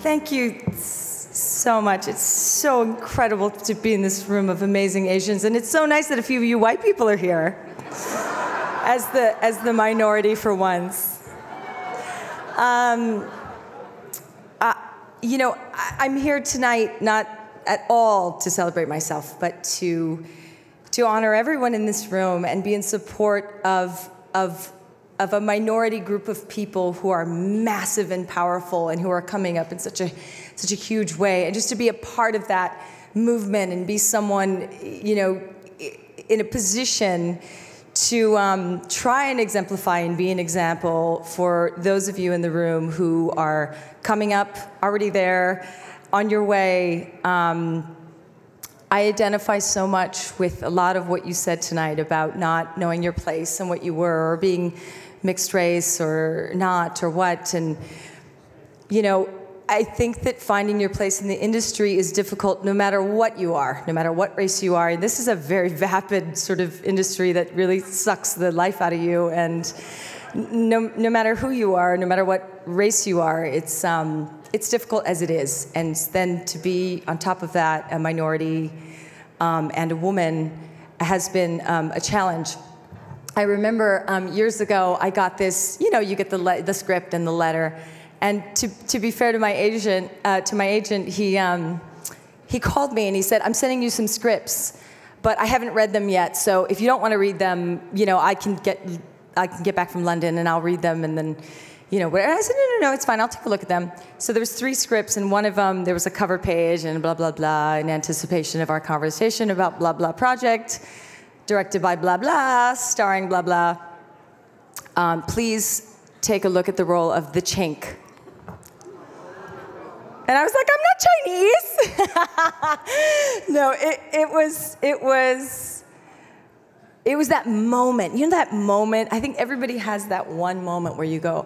Thank you so much. It's so incredible to be in this room of amazing Asians, and it's so nice that a few of you white people are here, as the minority for once. You know, I'm here tonight not at all to celebrate myself, but to honor everyone in this room and be in support of a minority group of people who are massive and powerful and who are coming up in such a huge way, and just to be a part of that movement and be someone, you know, in a position to try and exemplify and be an example for those of you in the room who are coming up, already there, on your way. I identify so much with a lot of what you said tonight about not knowing your place and what you were, or being mixed race or not, or what. And, you know, I think that finding your place in the industry is difficult no matter what you are, no matter what race you are. And this is a very vapid sort of industry that really sucks the life out of you. And no matter who you are, no matter what race you are, it's difficult as it is. And then to be on top of that, a minority and a woman, has been a challenge. I remember years ago, I got this, you know, you get the script and the letter. And to be fair to my agent, he called me and he said, "I'm sending you some scripts, but I haven't read them yet. So if you don't want to read them, you know, I can get back from London and I'll read them, and then, you know." And I said, no, it's fine. I'll take a look at them. So there was 3 scripts, and one of them, there was a cover page and blah, blah, blah, in anticipation of our conversation about blah, blah project, directed by blah, blah, starring blah, blah. Please take a look at the role of the Chink. And I was like, I'm not Chinese. No, it was that moment. You know that moment? I think everybody has that one moment where you go,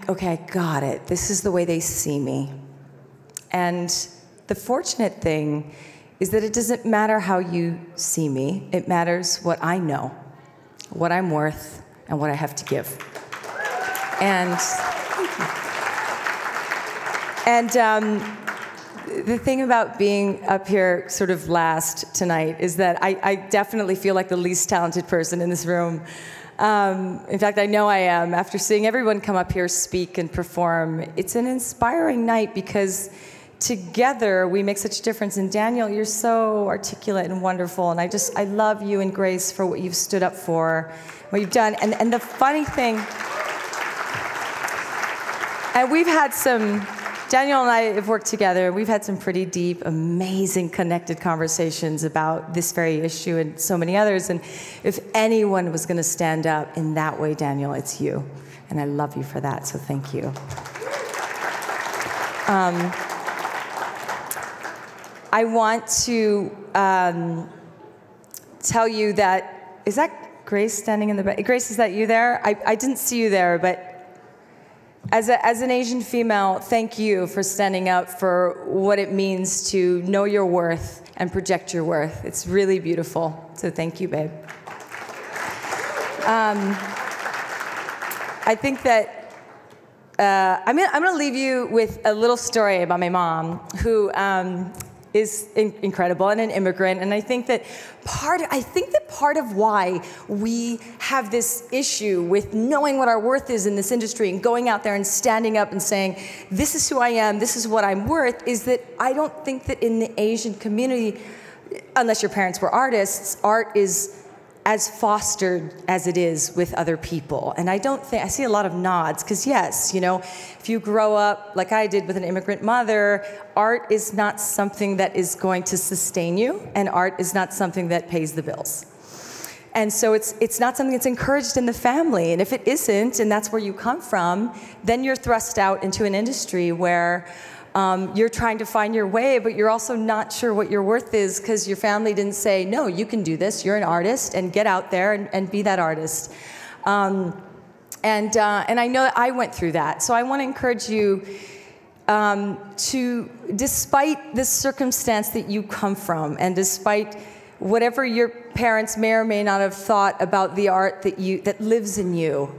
okay, I got it. This is the way they see me. And the fortunate thing is that it doesn't matter how you see me. It matters what I know, what I'm worth, and what I have to give. And the thing about being up here sort of last tonight is that I definitely feel like the least talented person in this room. In fact, I know I am. After seeing everyone come up here, speak, and perform, it's an inspiring night because together we make such a difference. And Daniel, you're so articulate and wonderful, and I love you and Grace for what you've stood up for, what you've done. And the funny thing, and we've had some, Daniel and I have worked together. We've had some pretty deep, amazing, connected conversations about this very issue and so many others. And if anyone was going to stand up in that way, Daniel, it's you. And I love you for that, so thank you. I want to tell you that, is that Grace standing in the back? Grace, is that you there? I didn't see you there, but as an Asian female, thank you for standing up for what it means to know your worth and project your worth. It's really beautiful. So thank you, babe. I think that I'm going to leave you with a little story about my mom, who is incredible and an immigrant. And I think that part of why we have this issue with knowing what our worth is in this industry and going out there and standing up and saying, this is who I am, this is what I'm worth, is that I don't think that in the Asian community, unless your parents were artists, art is as fostered as it is with other people. And I see a lot of nods, because yes, you know, if you grow up like I did with an immigrant mother, art is not something that is going to sustain you, and art is not something that pays the bills. And so it's not something that's encouraged in the family. And if it isn't, and that's where you come from, then you're thrust out into an industry where you're trying to find your way, but you're also not sure what your worth is because your family didn't say, no, you can do this, you're an artist, and get out there and be that artist. And I know that I went through that. So I want to encourage you to, despite the circumstance that you come from, and despite whatever your parents may or may not have thought about the art that lives in you,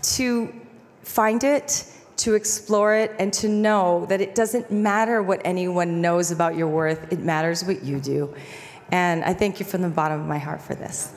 to find it, to explore it, and to know that it doesn't matter what anyone knows about your worth. It matters what you do. And I thank you from the bottom of my heart for this.